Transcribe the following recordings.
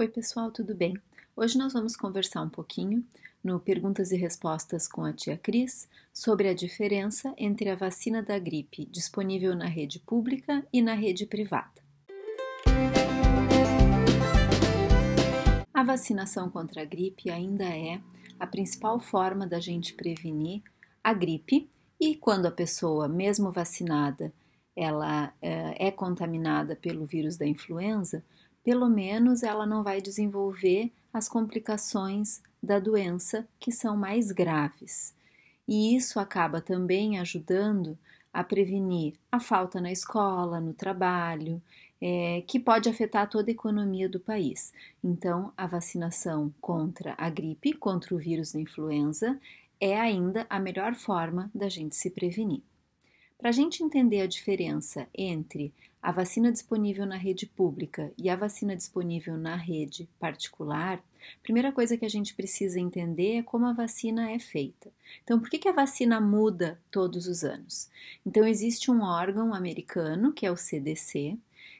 Oi, pessoal, tudo bem? Hoje nós vamos conversar um pouquinho no Perguntas e Respostas com a tia Cris sobre a diferença entre a vacina da gripe disponível na rede pública e na rede privada. A vacinação contra a gripe ainda é a principal forma da gente prevenir a gripe e quando a pessoa, mesmo vacinada, ela é contaminada pelo vírus da influenza, pelo menos ela não vai desenvolver as complicações da doença que são mais graves. E isso acaba também ajudando a prevenir a falta na escola, no trabalho, que pode afetar toda a economia do país. Então, a vacinação contra a gripe, contra o vírus da influenza, é ainda a melhor forma da gente se prevenir. Para a gente entender a diferença entre a vacina disponível na rede pública e a vacina disponível na rede particular, a primeira coisa que a gente precisa entender é como a vacina é feita. Então, por que a vacina muda todos os anos? Então, existe um órgão americano, que é o CDC,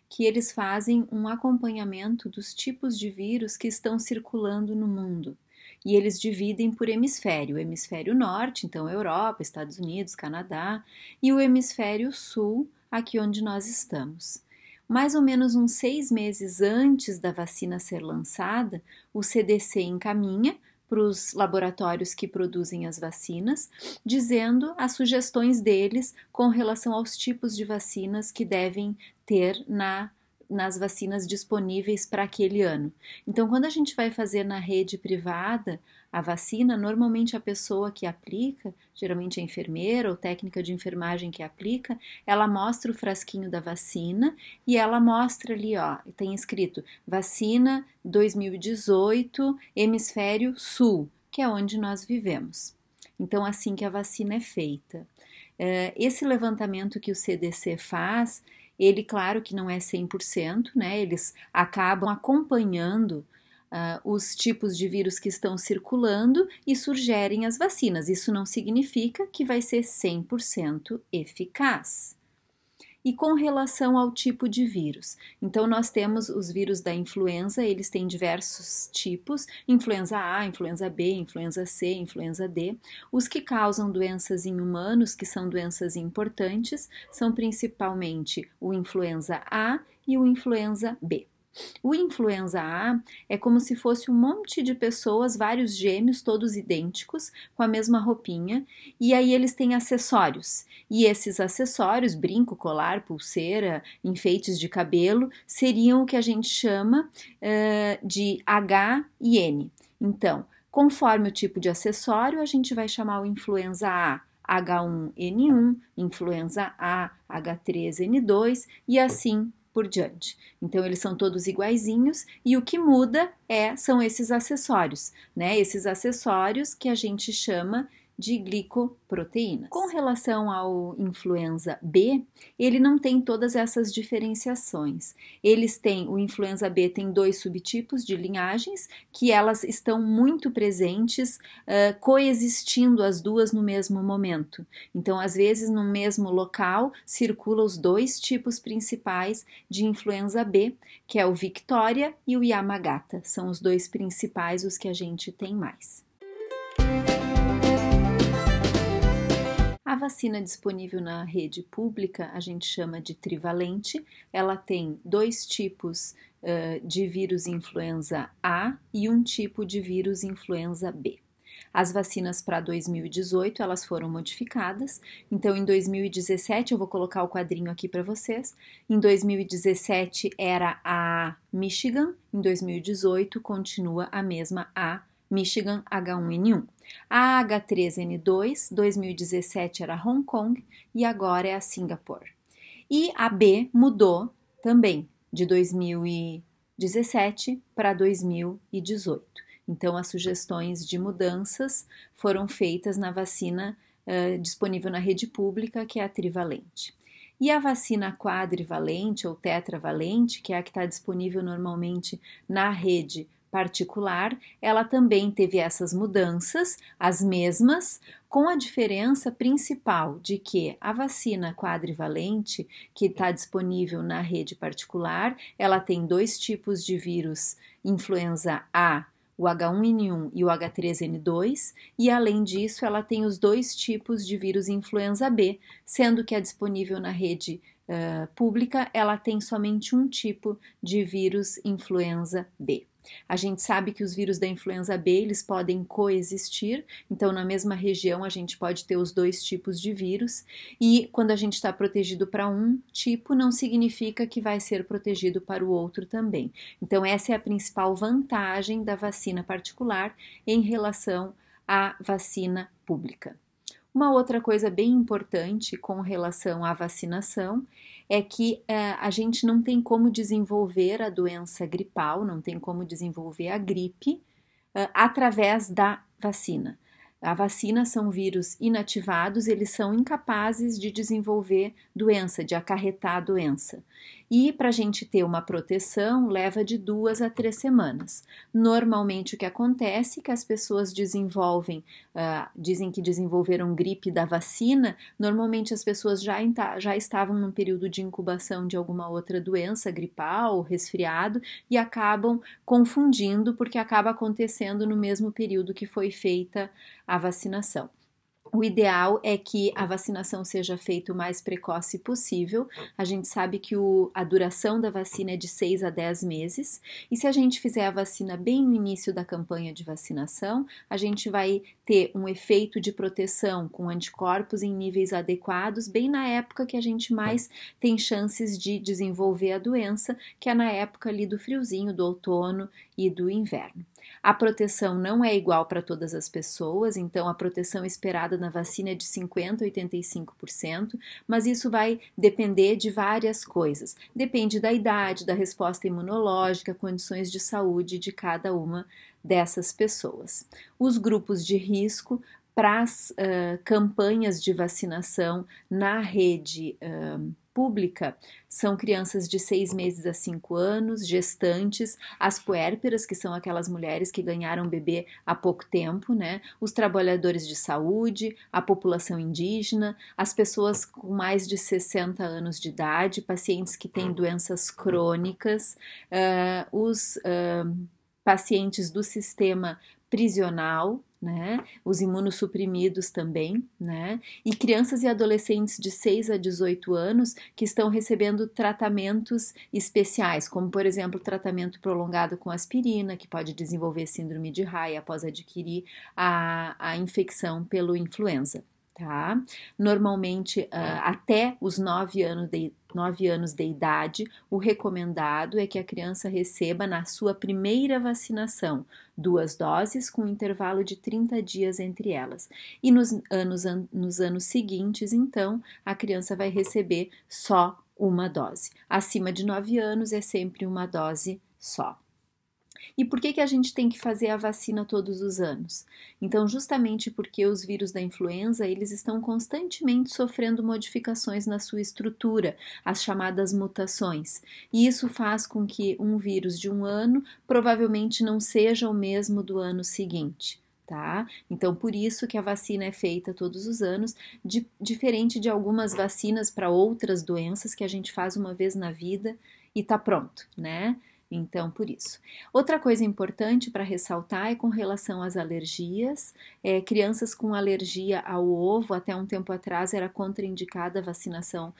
que eles fazem um acompanhamento dos tipos de vírus que estão circulando no mundo. E eles dividem por hemisfério, o hemisfério norte, então Europa, Estados Unidos, Canadá, e o hemisfério sul, aqui onde nós estamos. Mais ou menos uns 6 meses antes da vacina ser lançada, o CDC encaminha para os laboratórios que produzem as vacinas, dizendo as sugestões deles com relação aos tipos de vacinas que devem ter nas vacinas disponíveis para aquele ano. Então, quando a gente vai fazer na rede privada a vacina, normalmente a pessoa que aplica, geralmente a enfermeira ou técnica de enfermagem que aplica, ela mostra o frasquinho da vacina e ela mostra ali, ó, tem escrito vacina 2018, hemisfério sul, que é onde nós vivemos. Então, assim que a vacina é feita. Esse levantamento que o CDC faz, ele, claro que não é 100%, né? Eles acabam acompanhando os tipos de vírus que estão circulando e sugerem as vacinas. Isso não significa que vai ser 100% eficaz. E com relação ao tipo de vírus, então nós temos os vírus da influenza, eles têm diversos tipos, influenza A, influenza B, influenza C, influenza D. Os que causam doenças em humanos, que são doenças importantes, são principalmente o influenza A e o influenza B. O influenza A é como se fosse um monte de pessoas, vários gêmeos, todos idênticos, com a mesma roupinha, e aí eles têm acessórios. E esses acessórios, brinco, colar, pulseira, enfeites de cabelo, seriam o que a gente chama de H e N. Então, conforme o tipo de acessório, a gente vai chamar o influenza A H1N1, influenza A H3N2 e assim por diante. Então, eles são todos iguaizinhos e o que muda são esses acessórios, né? Esses acessórios que a gente chama de glicoproteínas. Com relação ao influenza B, ele não tem todas essas diferenciações. O influenza B tem 2 subtipos de linhagens que elas estão muito presentes, coexistindo as duas no mesmo momento. Então, às vezes, no mesmo local, circulam os 2 tipos principais de influenza B, que é o Victoria e o Yamagata. São os 2 principais, os que a gente tem mais. A vacina disponível na rede pública a gente chama de trivalente, ela tem 2 tipos de vírus influenza A e um tipo de vírus influenza B. As vacinas para 2018 elas foram modificadas, então em 2017, eu vou colocar o quadrinho aqui para vocês, em 2017 era a Michigan, em 2018 continua a mesma A Michigan H1N1. A H3N2, 2017 era Hong Kong e agora é a Singapore. E a B mudou também de 2017 para 2018. Então, as sugestões de mudanças foram feitas na vacina disponível na rede pública, que é a trivalente. E a vacina quadrivalente ou tetravalente, que é a que está disponível normalmente na rede particular, ela também teve essas mudanças, as mesmas, com a diferença principal de que a vacina quadrivalente, que está disponível na rede particular, ela tem 2 tipos de vírus, influenza A, o H1N1 e o H3N2, e além disso ela tem os 2 tipos de vírus influenza B, sendo que a disponível na rede pública, ela tem somente um tipo de vírus influenza B. A gente sabe que os vírus da influenza B, eles podem coexistir, então na mesma região a gente pode ter os 2 tipos de vírus, e quando a gente está protegido para um tipo, não significa que vai ser protegido para o outro também. Então essa é a principal vantagem da vacina particular em relação à vacina pública. Uma outra coisa bem importante com relação à vacinação é que a gente não tem como desenvolver a doença gripal, não tem como desenvolver a gripe através da vacina. A vacina são vírus inativados, eles são incapazes de desenvolver doença, de acarretar a doença. E para a gente ter uma proteção, leva de 2 a 3 semanas. Normalmente o que acontece é que as pessoas desenvolvem, dizem que desenvolveram gripe da vacina, normalmente as pessoas já estavam num período de incubação de alguma outra doença gripal, resfriado, e acabam confundindo porque acaba acontecendo no mesmo período que foi feita a vacinação. O ideal é que a vacinação seja feita o mais precoce possível. A gente sabe que a duração da vacina é de 6 a 10 meses, e se a gente fizer a vacina bem no início da campanha de vacinação, a gente vai ter um efeito de proteção com anticorpos em níveis adequados, bem na época que a gente mais tem chances de desenvolver a doença, que é na época ali do friozinho, do outono e do inverno. A proteção não é igual para todas as pessoas, então a proteção esperada na vacina é de 50% a 85%, mas isso vai depender de várias coisas. Depende da idade, da resposta imunológica, condições de saúde de cada uma dessas pessoas. Os grupos de risco para as campanhas de vacinação na rede pública são crianças de 6 meses a 5 anos, gestantes, as puérperas, que são aquelas mulheres que ganharam bebê há pouco tempo, né? Os trabalhadores de saúde, a população indígena, as pessoas com mais de 60 anos de idade, pacientes que têm doenças crônicas, os pacientes do sistema prisional, né? Os imunossuprimidos também, né? E crianças e adolescentes de 6 a 18 anos que estão recebendo tratamentos especiais, como por exemplo tratamento prolongado com aspirina, que pode desenvolver síndrome de Raynaud após adquirir a infecção pelo influenza. Tá? Normalmente, até os 9 anos de idade, o recomendado é que a criança receba na sua primeira vacinação 2 doses com um intervalo de 30 dias entre elas. E nos anos seguintes, então, a criança vai receber só uma dose. Acima de 9 anos é sempre uma dose só. E por que a gente tem que fazer a vacina todos os anos? Então, justamente porque os vírus da influenza, eles estão constantemente sofrendo modificações na sua estrutura, as chamadas mutações. E isso faz com que um vírus de um ano provavelmente não seja o mesmo do ano seguinte. Tá? Então, por isso que a vacina é feita todos os anos, diferente de algumas vacinas para outras doenças que a gente faz uma vez na vida e tá pronto, né? Então, por isso. Outra coisa importante para ressaltar é com relação às alergias. Crianças com alergia ao ovo, até um tempo atrás era contraindicada a vacinação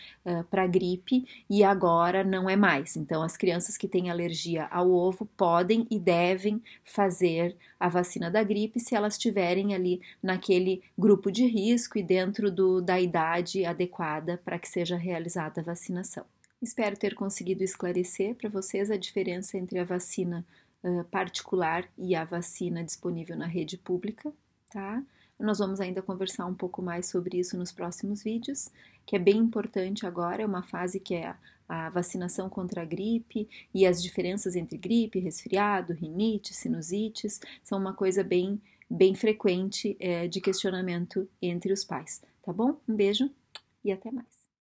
para gripe e agora não é mais. Então, as crianças que têm alergia ao ovo podem e devem fazer a vacina da gripe se elas estiverem ali naquele grupo de risco e dentro da idade adequada para que seja realizada a vacinação. Espero ter conseguido esclarecer para vocês a diferença entre a vacina particular e a vacina disponível na rede pública, tá? Nós vamos ainda conversar um pouco mais sobre isso nos próximos vídeos, que é bem importante agora, é uma fase que é a vacinação contra a gripe e as diferenças entre gripe, resfriado, rinite, sinusites, são uma coisa bem frequente de questionamento entre os pais, tá bom? Um beijo e até mais.